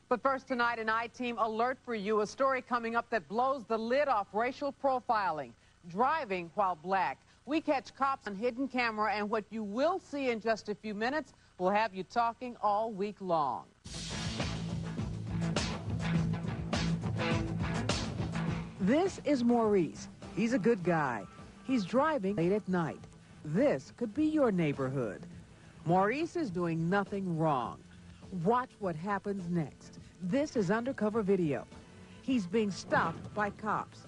But first tonight, an I-Team alert for you. A story coming up that blows the lid off racial profiling. Driving while black. We catch cops on hidden camera, and what you will see in just a few minutes will have you talking all week long. This is Maurice. He's a good guy. He's driving late at night. This could be your neighborhood. Maurice is doing nothing wrong. Watch what happens next. This is undercover video. He's being stopped by cops.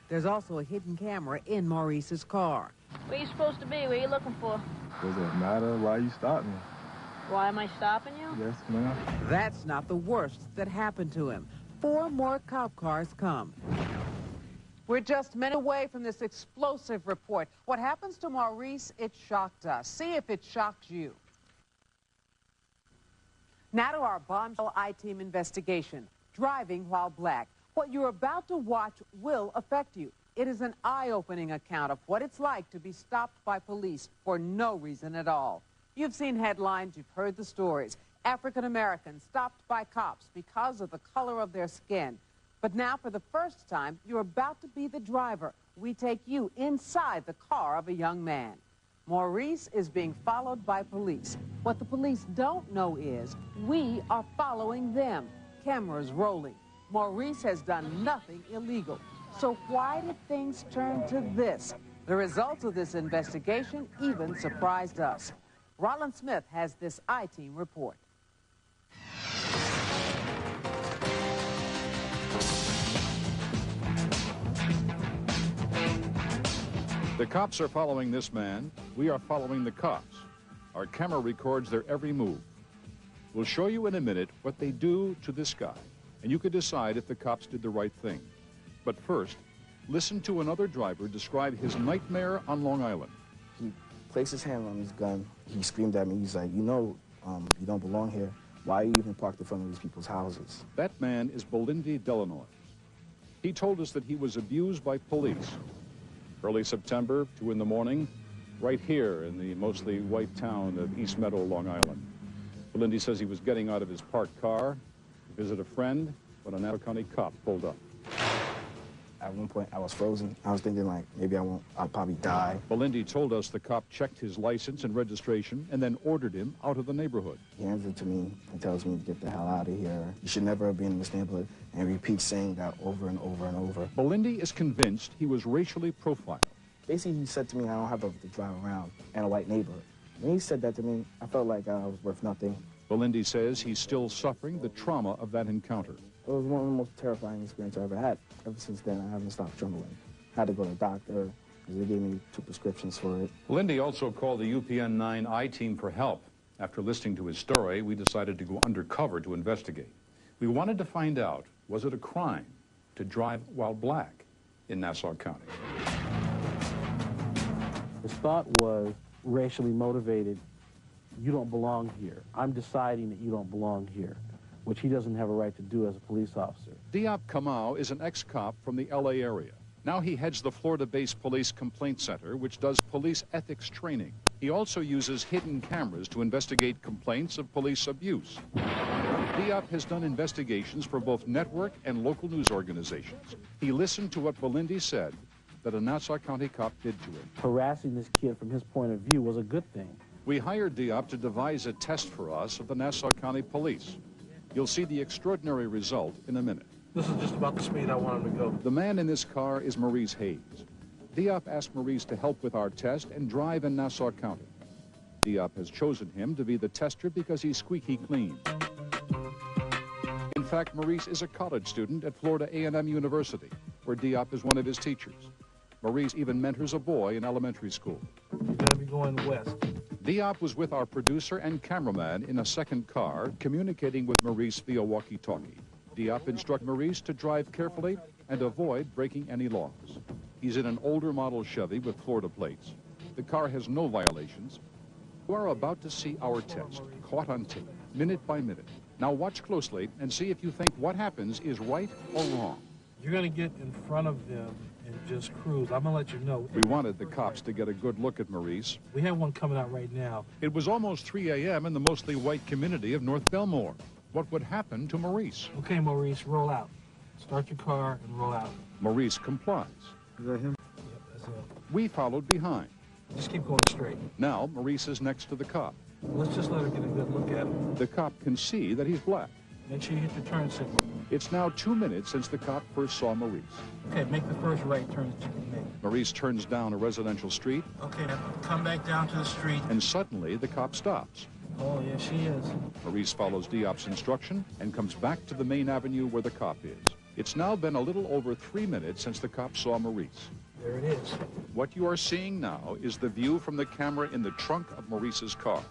There's also a hidden camera in Maurice's car. Where you supposed to be? Where you looking for? Does it matter why you stopped me? Why am I stopping you? Yes, ma'am. That's not the worst that happened to him. 4 more cop cars come. We're just minutes away from this explosive report. What happens to Maurice, it shocked us. See if it shocked you. Now to our bombshell I-Team investigation, driving while black. What you're about to watch will affect you. It is an eye-opening account of what it's like to be stopped by police for no reason at all. You've seen headlines, you've heard the stories. African Americans stopped by cops because of the color of their skin. But now, for the first time, you're about to be the driver. We take you inside the car of a young man. Maurice is being followed by police. What the police don't know is we are following them. Cameras rolling. Maurice has done nothing illegal. So why did things turn to this? The results of this investigation even surprised us. Roland Smith has this I-Team report. The cops are following this man. We are following the cops. Our camera records their every move. We'll show you in a minute what they do to this guy, and you can decide if the cops did the right thing. But first, listen to another driver describe his nightmare on Long Island. He placed his hand on his gun. He screamed at me. He's like, you don't belong here. Why are you even parked in front of these people's houses? That man is Belindy Delanois. He told us that he was abused by police. Early September, 2 in the morning, right here in the mostly white town of East Meadow, Long Island. Belindy says he was getting out of his parked car to visit a friend when a Nassau County cop pulled up. At one point, I was frozen. I was thinking, like, maybe I'll probably die. Belindy told us the cop checked his license and registration and then ordered him out of the neighborhood. He hands it to me and tells me to get the hell out of here. You should never have been in this neighborhood, and repeats saying that over and over and over. Belindy is convinced he was racially profiled. Basically, he said to me, I don't have to drive around in a white neighborhood. When he said that to me, I felt like I was worth nothing. Belindy says he's still suffering the trauma of that encounter. It was one of the most terrifying experiences I ever had. Ever since then, I haven't stopped trembling. I had to go to the doctor because they gave me 2 prescriptions for it. Belindy also called the UPN 9 I-Team for help. After listening to his story, we decided to go undercover to investigate. We wanted to find out, was it a crime to drive while black in Nassau County? His thought was racially motivated. You don't belong here. I'm deciding that you don't belong here, which he doesn't have a right to do as a police officer. Diop Kamau is an ex-cop from the LA area. Now he heads the Florida-based Police Complaint Center, which does police ethics training. He also uses hidden cameras to investigate complaints of police abuse. Diop has done investigations for both network and local news organizations. He listened to what Belindy said that a Nassau County cop did to him. Harassing this kid from his point of view was a good thing. We hired Diop to devise a test for us of the Nassau County Police. You'll see the extraordinary result in a minute. This is just about the speed I want him to go. The man in this car is Maurice Hayes. Diop asked Maurice to help with our test and drive in Nassau County. Diop has chosen him to be the tester because he's squeaky clean. In fact, Maurice is a college student at Florida A&M University, where Diop is one of his teachers. Maurice even mentors a boy in elementary school. You're gonna be going west. Diop was with our producer and cameraman in a second car, communicating with Maurice via walkie-talkie. Diop instructs Maurice to drive carefully and avoid breaking any laws. He's in an older model Chevy with Florida plates. The car has no violations. You are about to see our test, caught on tape, minute by minute. Now watch closely and see if you think what happens is right or wrong. You're gonna get in front of them and just cruise. I'm gonna let you know. We wanted the cops to get a good look at Maurice. We have one coming out right now. It was almost 3 a.m. in the mostly white community of North Belmore. what would happen to Maurice. Okay, Maurice, roll out. Start your car and roll out. Maurice complies. Is that him? Yep, that's it. We followed behind. Just keep going straight. Now Maurice is next to the cop. Let's just let her get a good look at him. The cop can see that he's black. Make sure you hit your turn signal. It's now 2 minutes since the cop first saw Maurice. Okay, make the first right turn that you can make. Maurice turns down a residential street, Okay, now come back down to the street. and suddenly the cop stops. Oh, yeah, she is. Maurice follows Diop's instruction and comes back to the main avenue where the cop is. It's now been a little over 3 minutes since the cop saw Maurice. There it is. What you are seeing now is the view from the camera in the trunk of Maurice's car.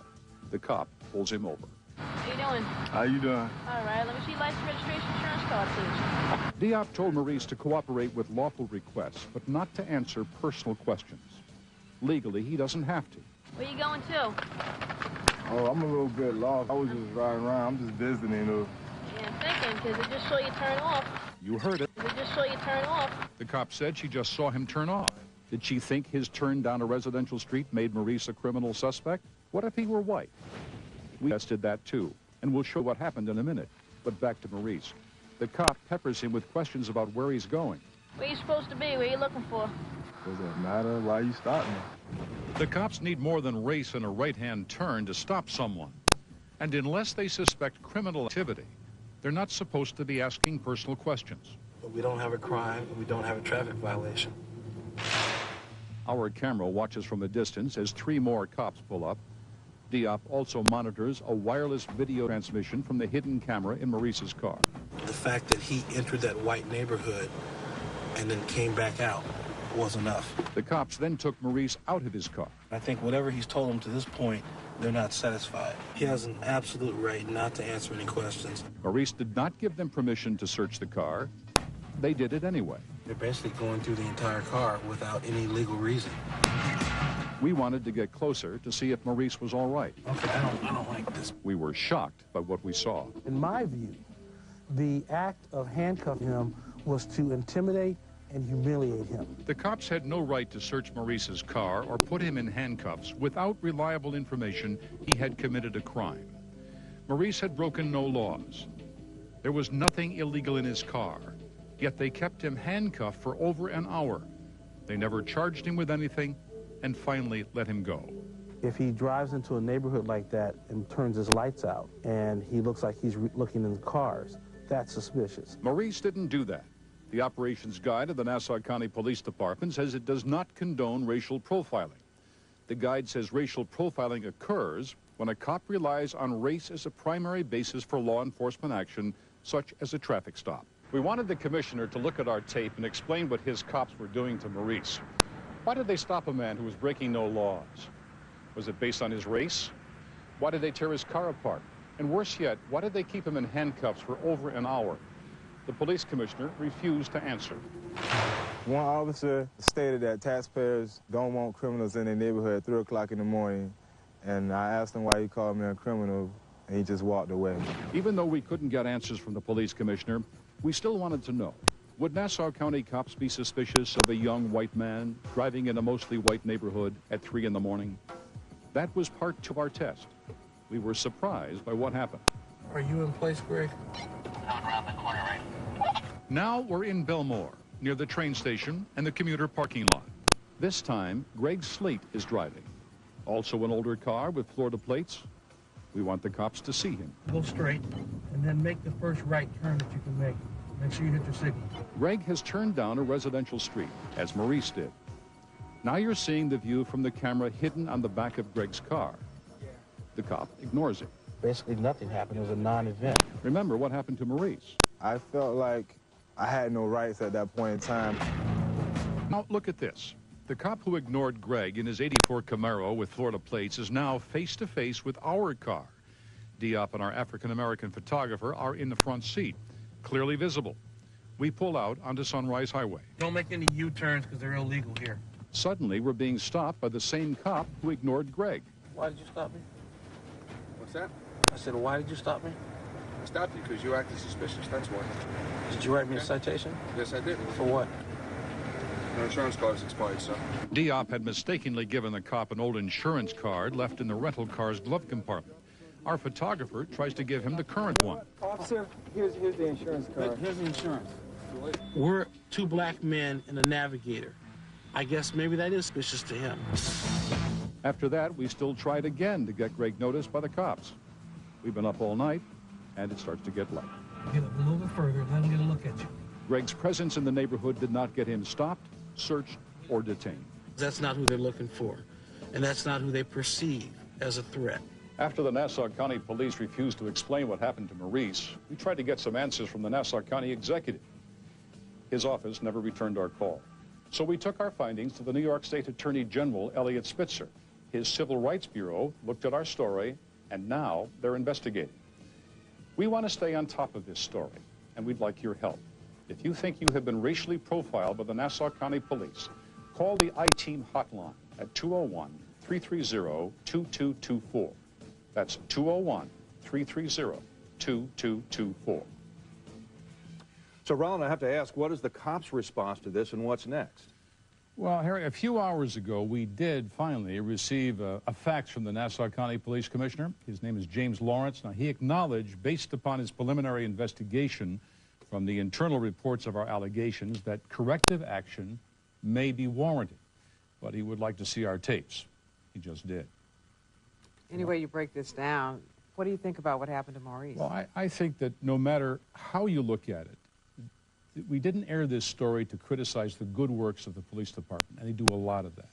The cop pulls him over. How you doing? How you doing? All right, let me see license, registration, insurance card, please. Diop told Maurice to cooperate with lawful requests, but not to answer personal questions. Legally, he doesn't have to. Where you going to? Oh, I'm a little bit lost. I was just riding around. I'm just visiting, though. Yeah, I'm thinking, because it just saw you turn off. You heard it. It just saw you turn off. The cop said she just saw him turn off. Did she think his turn down a residential street made Maurice a criminal suspect? What if he were white? We tested that too, and we'll show what happened in a minute. But back to Maurice. The cop peppers him with questions about where he's going. Where you supposed to be? Where you looking for? Does it matter why you stopped me? The cops need more than race and a right-hand turn to stop someone. And unless they suspect criminal activity, they're not supposed to be asking personal questions. But we don't have a crime, and we don't have a traffic violation. Our camera watches from a distance as 3 more cops pull up. Diop also monitors a wireless video transmission from the hidden camera in Maurice's car. The fact that he entered that white neighborhood and then came back out was enough. The cops then took Maurice out of his car. I think whatever he's told them to this point, they're not satisfied. He has an absolute right not to answer any questions. Maurice did not give them permission to search the car. They did it anyway. They're basically going through the entire car without any legal reason. We wanted to get closer to see if Maurice was all right. Okay, I don't like this. We were shocked by what we saw. In my view, the act of handcuffing him was to intimidate and humiliate him. The cops had no right to search Maurice's car or put him in handcuffs without reliable information he had committed a crime. Maurice had broken no laws. There was nothing illegal in his car, yet they kept him handcuffed for over an hour. They never charged him with anything and finally let him go. If he drives into a neighborhood like that and turns his lights out and he looks like he's looking in the cars, that's suspicious. Maurice didn't do that. The operations guide of the Nassau County Police Department says it does not condone racial profiling. The guide says racial profiling occurs when a cop relies on race as a primary basis for law enforcement action, such as a traffic stop. We wanted the commissioner to look at our tape and explain what his cops were doing to Maurice. Why did they stop a man who was breaking no laws? Was it based on his race? Why did they tear his car apart? And worse yet, why did they keep him in handcuffs for over an hour? The police commissioner refused to answer. One officer stated that taxpayers don't want criminals in their neighborhood at 3 o'clock in the morning, and I asked him why he called me a criminal, and he just walked away. Even though we couldn't get answers from the police commissioner, we still wanted to know, would Nassau County cops be suspicious of a young white man driving in a mostly white neighborhood at 3 in the morning? That was part of our test. We were surprised by what happened. Are you in place, Greg? Around the corner, right? Now we're in Belmore, near the train station and the commuter parking lot. This time, Greg Slate is driving. Also an older car with Florida plates. We want the cops to see him. Go straight, and then make the first right turn that you can make. Make sure you hit your signal. Greg has turned down a residential street, as Maurice did. Now you're seeing the view from the camera hidden on the back of Greg's car. The cop ignores it. Basically nothing happened. It was a non-event. Remember what happened to Maurice. I felt like I had no rights at that point in time. Now look at this. The cop who ignored Greg in his '84 Camaro with Florida plates is now face-to-face with our car. Diop and our African-American photographer are in the front seat, clearly visible. We pull out onto Sunrise Highway. Don't make any U-turns because they're illegal here. Suddenly, we're being stopped by the same cop who ignored Greg. Why did you stop me? What's that? I said, why did you stop me? I stopped you because you acted suspicious, that's why. Did you write me a citation? Yes, I did. For what? Your insurance card is expired, sir. Diop had mistakenly given the cop an old insurance card left in the rental car's glove compartment. Our photographer tries to give him the current one. Officer, here's the insurance card. Here's the insurance. We're two black men and a navigator. I guess maybe that is suspicious to him. After that, we still tried again to get Greg noticed by the cops. We've been up all night, and it starts to get light. Get up a little bit further, let him get a look at you. Greg's presence in the neighborhood did not get him stopped, searched, or detained. That's not who they're looking for, and that's not who they perceive as a threat. After the Nassau County Police refused to explain what happened to Maurice, we tried to get some answers from the Nassau County executive. His office never returned our call. So we took our findings to the New York State Attorney General, Elliot Spitzer. His Civil Rights Bureau looked at our story, and now they're investigating. We want to stay on top of this story, and we'd like your help. If you think you have been racially profiled by the Nassau County Police, call the I-Team hotline at 201-330-2224. That's 201-330-2224. So, Roland, I have to ask, what is the cops' response to this, and what's next? Well, Harry, a few hours ago, we did finally receive a fax from the Nassau County Police Commissioner. His name is James Lawrence. Now, he acknowledged, based upon his preliminary investigation from the internal reports of our allegations, that corrective action may be warranted. But he would like to see our tapes. He just did. Anyway, you break this down, what do you think about what happened to Maurice? Well, I think that no matter how you look at it, we didn't air this story to criticize the good works of the police department, and they do a lot of that.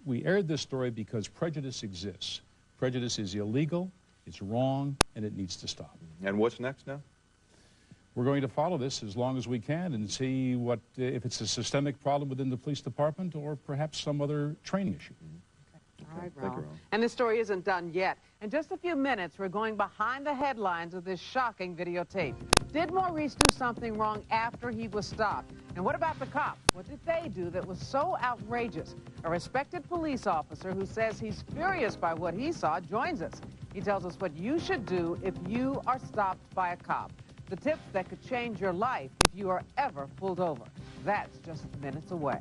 We aired this story because prejudice exists. Prejudice is illegal, it's wrong, and it needs to stop. And what's next now? We're going to follow this as long as we can and see what, if it's a systemic problem within the police department or perhaps some other training issue. All right, Ron. And this story isn't done yet. In just a few minutes, we're going behind the headlines of this shocking videotape. Did Maurice do something wrong after he was stopped? And what about the cops? What did they do that was so outrageous? A respected police officer who says he's furious by what he saw joins us. He tells us what you should do if you are stopped by a cop. The tips that could change your life if you are ever pulled over. That's just minutes away.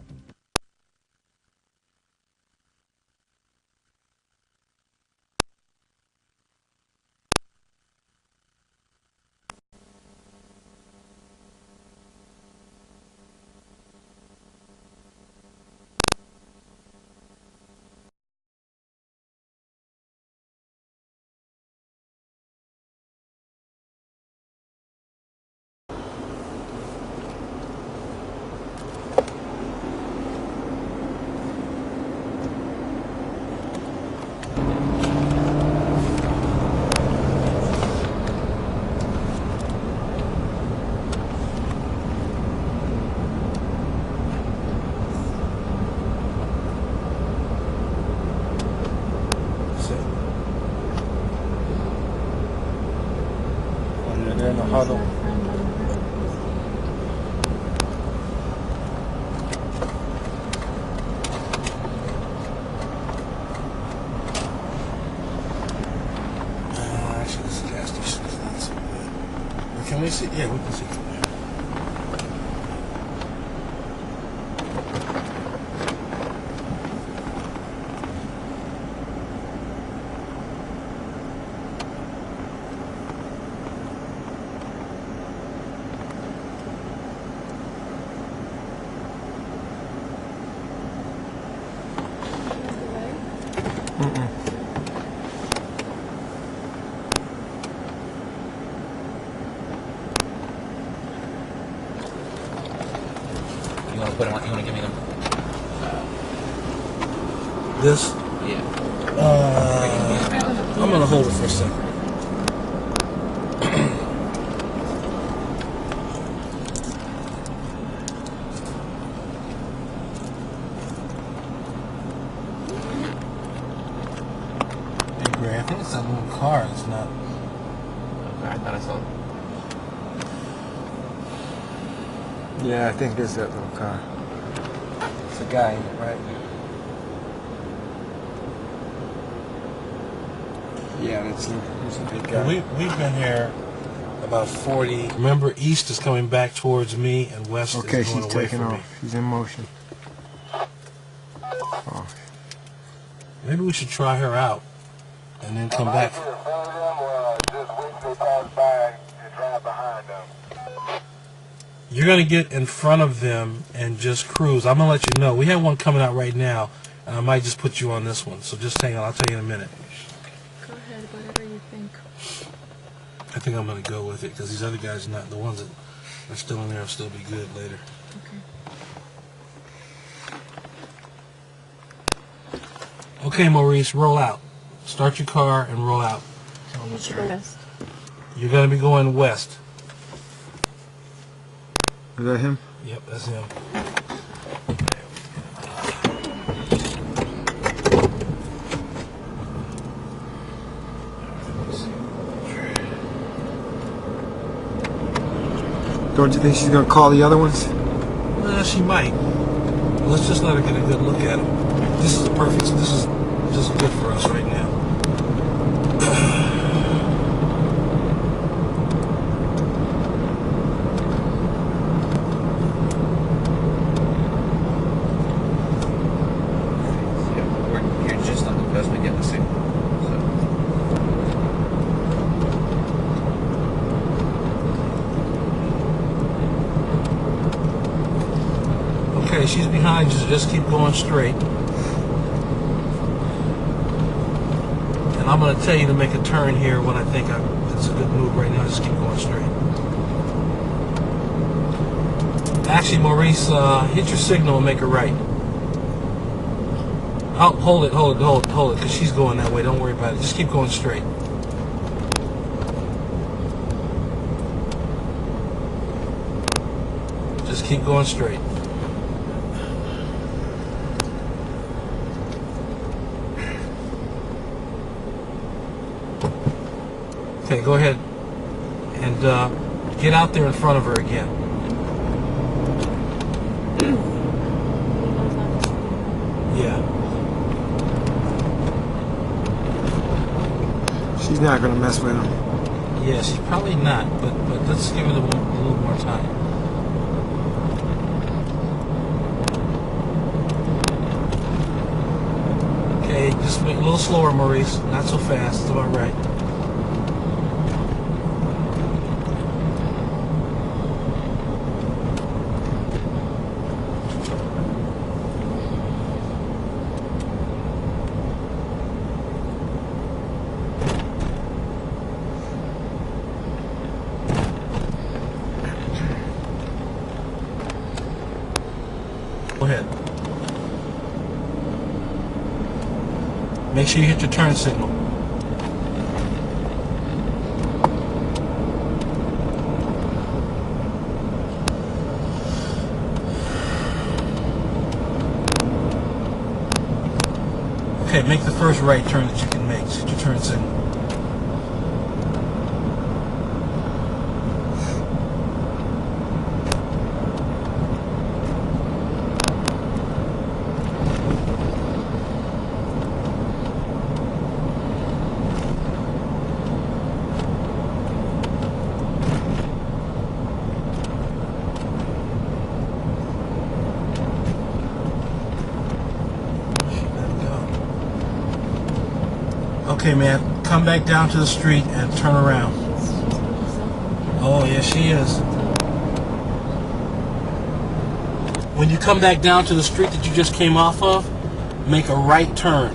They're in the huddle. Actually, this gas station is not so good. Can we see? Yeah, we can see from there. You want to put them on? You want to give me them? This? Yeah. I'm gonna hold it for a second. Hey, Gray, I think it's that little car. It's not. Okay, I thought I saw it. Yeah, I think it's that little car. It's a guy in it, right? Yeah, he's a big guy. We've been here about 40. Remember, east is coming back towards me, and west is going away taking from me. off. She's in motion. Oh. Maybe we should try her out. and then come back. You're going to get in front of them and just cruise. I'm going to let you know. We have one coming out right now, and I might just put you on this one. So just hang on. I'll tell you in a minute. Go ahead, whatever you think. I think I'm going to go with it because these other guys, not the ones that are still in there, will still be good later. Okay. Okay, Maurice, roll out. Start your car and roll out. West. You're going to be going west. Is that him? Yep, that's him. Don't you think she's gonna call the other ones? She might. Let's just let her get a good look at him. This is perfect. This is just good for us right now. You're just on the cusp of getting the signal. Okay, she's behind you, so just keep going straight. And I'm going to tell you to make a turn here when I think it's a good move right now. Just keep going straight. Actually, Maurice, hit your signal and make a right. Oh, hold it, because she's going that way. Don't worry about it. Just keep going straight. Just keep going straight. Okay, go ahead and get out there in front of her again. Yeah. She's not gonna mess with him. Yeah, she's probably not, but let's give it a little more time. Okay, just make it a little slower, Maurice. Not so fast. It's about right. Go ahead. Make sure you hit your turn signal. Okay, make the first right turn that you can make. Hit your turn signal. Okay, man, come back down to the street and turn around. Oh, yeah, she is. When you come back down to the street that you just came off of, make a right turn.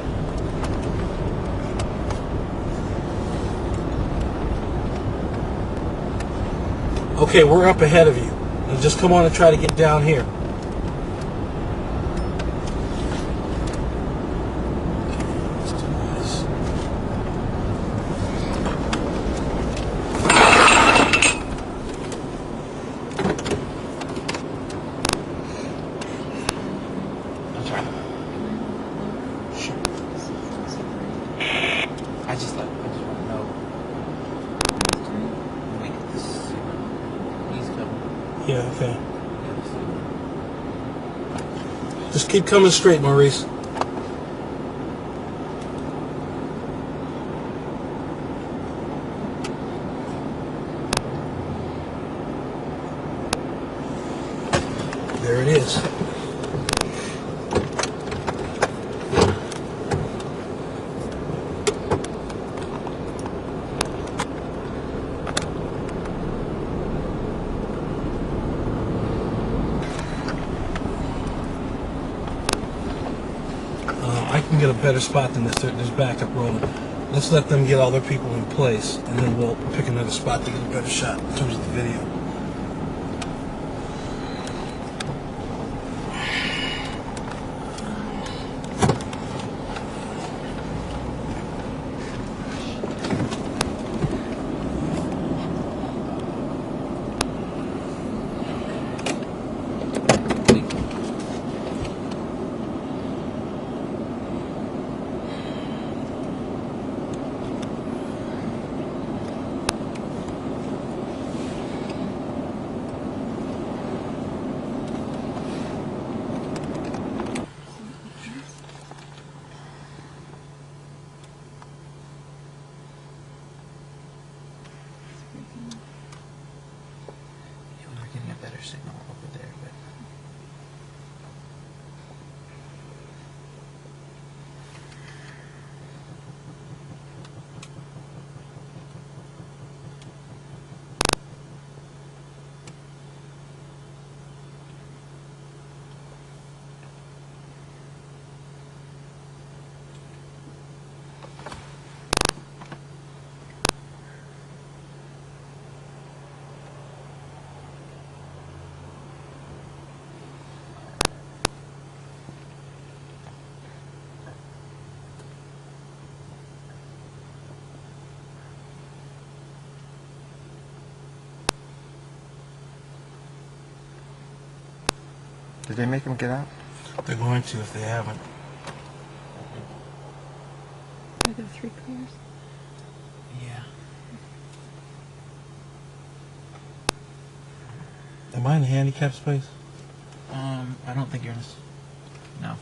Okay, we're up ahead of you. Now just come on and try to get down here. I just want to know. Wait, he's coming. Yeah, okay. Just keep coming straight, Maurice. There it is. can get a better spot than this. There's backup rolling. Let's let them get all their people in place, and then we'll pick another spot to get a better shot in terms of the video. Better signal over there, but Did they make him get out? They're going to if they haven't. Are there 3 cars? yeah. Am I in the handicap space? I don't think you're in. No.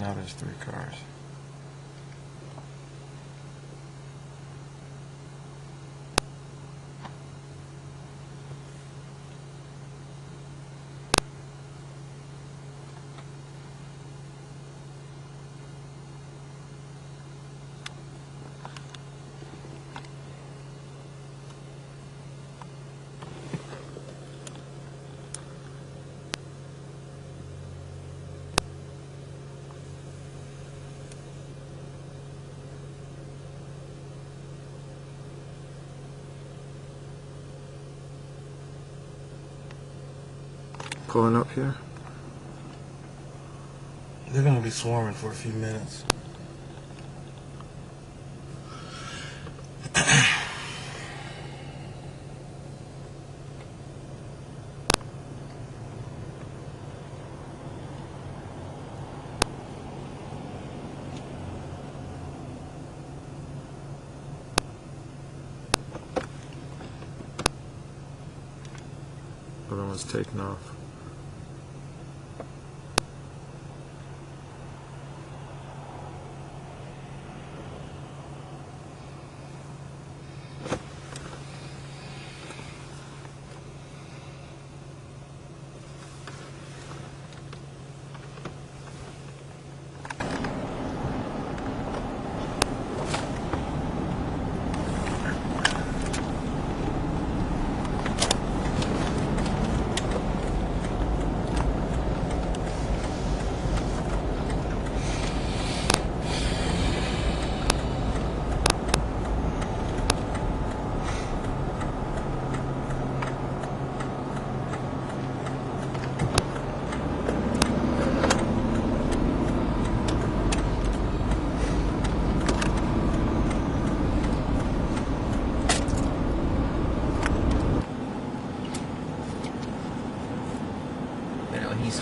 Now there's 3 cars. Pulling up here? They're going to be swarming for a few minutes. Other one's taking off.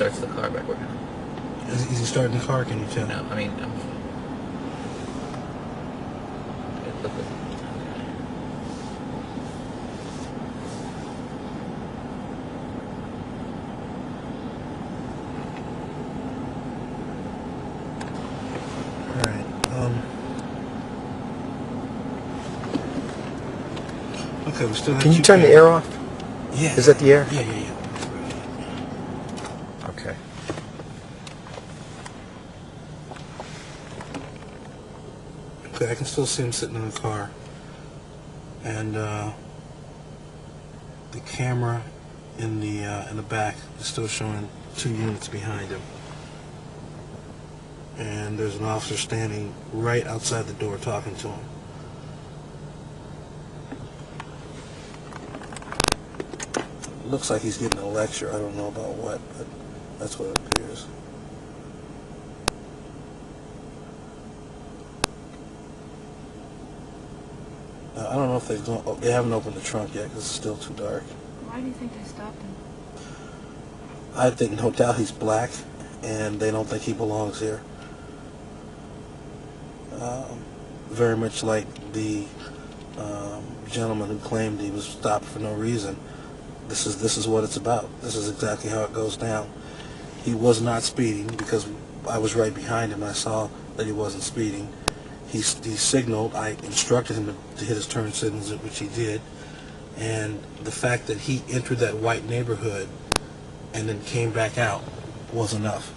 starts the car back working. Is he starting the car? Can you tell? No, I mean, Okay, we still have Can you turn the air off? Yeah. Is that the air? Yeah. Okay. Okay, I can still see him sitting in the car. And the camera in the back is still showing 2 units behind him. And there's an officer standing right outside the door talking to him. Looks like he's getting a lecture. I don't know about what, but that's what it appears. I don't know if they haven't opened the trunk yet because it's still too dark. Why do you think they stopped him? I think no doubt he's black, and they don't think he belongs here. Very much like the gentleman who claimed he was stopped for no reason. This is what it's about. This is exactly how it goes down. He was not speeding because I was right behind him and I saw that he wasn't speeding. He signaled. I instructed him to hit his turn signals, which he did. And the fact that he entered that white neighborhood and then came back out was enough.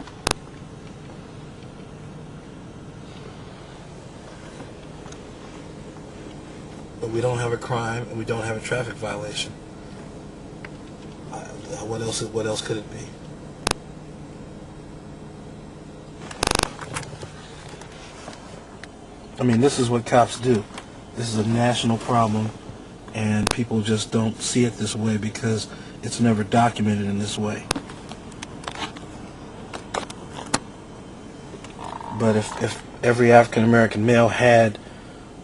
But we don't have a crime and we don't have a traffic violation. What else could it be? I mean, this is what cops do. This is a national problem, and people just don't see it this way because it's never documented in this way. But if every African-American male had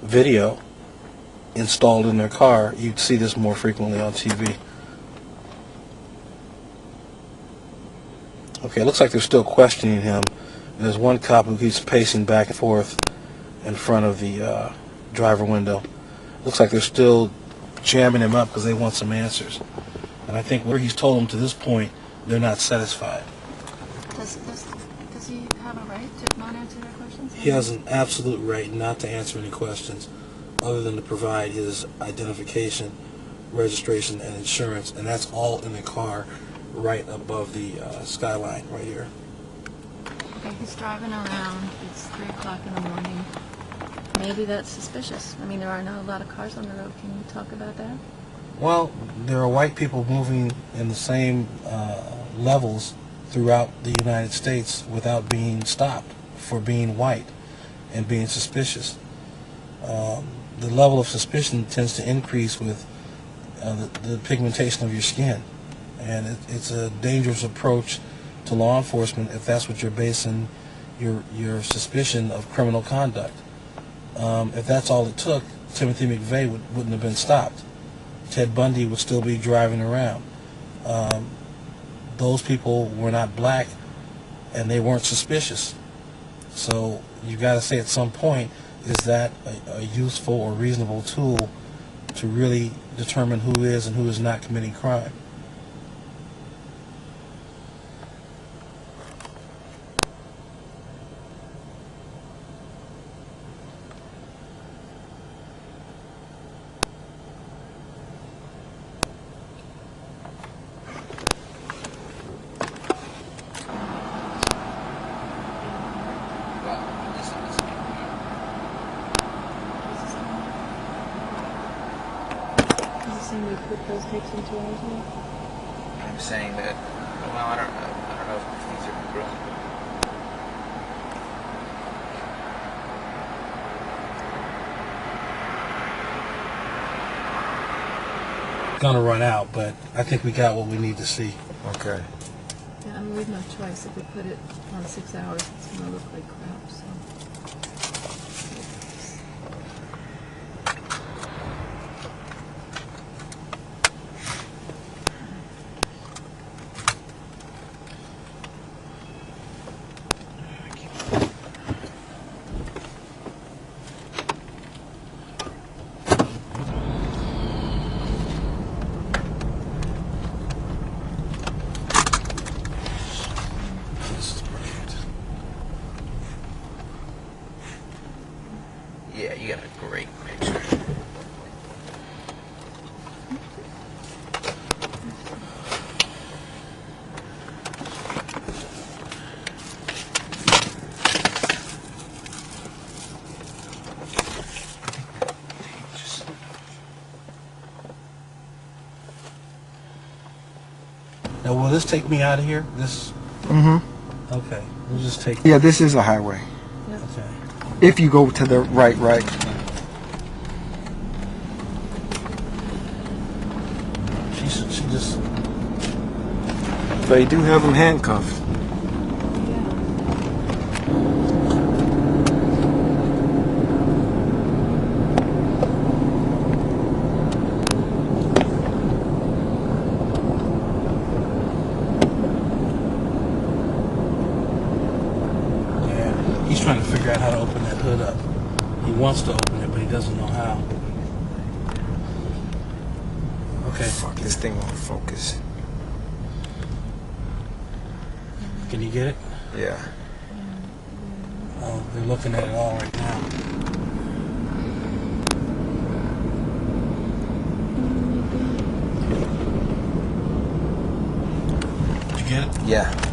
video installed in their car, you'd see this more frequently on TV. Okay, it looks like they're still questioning him. There's one cop who keeps pacing back and forth in front of the driver window. Looks like they're still jamming him up because they want some answers. And I think where he's told them to this point, they're not satisfied. Does he have a right to not answer their questions? He has an absolute right not to answer any questions other than to provide his identification, registration, and insurance. And that's all in the car right above the skyline right here. Okay, he's driving around. It's 3 o'clock in the morning. Maybe that's suspicious. I mean, there are not a lot of cars on the road. Can you talk about that? Well, there are white people moving in the same levels throughout the United States without being stopped for being white and being suspicious. The level of suspicion tends to increase with the pigmentation of your skin. And it's a dangerous approach to law enforcement if that's what you're basing your suspicion of criminal conduct. If that's all it took, Timothy McVeigh wouldn't have been stopped. Ted Bundy would still be driving around. Those people were not black, and they weren't suspicious. So you got to say at some point, is that a useful or reasonable tool to really determine who is and who is not committing crime? We put those tapes into ours now? I'm saying that, well, I don't know if these are congruent. Gonna run out, but I think we got what we need to see. Okay. Yeah, I mean, we've no choice. If we put it on 6 hours, it's going to look like crap, so. Yeah, you got a great picture. Now, will this take me out of here? This? Mm-hmm. Okay. We'll just take. Yeah, this is a highway. Okay. If you go to the right. She just. They do have him handcuffed. Yeah. He's trying to figure out how to open that hood up. He wants to open it, but he doesn't know how. Okay. Fuck, this thing won't focus. Can you get it? Yeah. Oh, they're looking at it all right now. Did you get it? Yeah.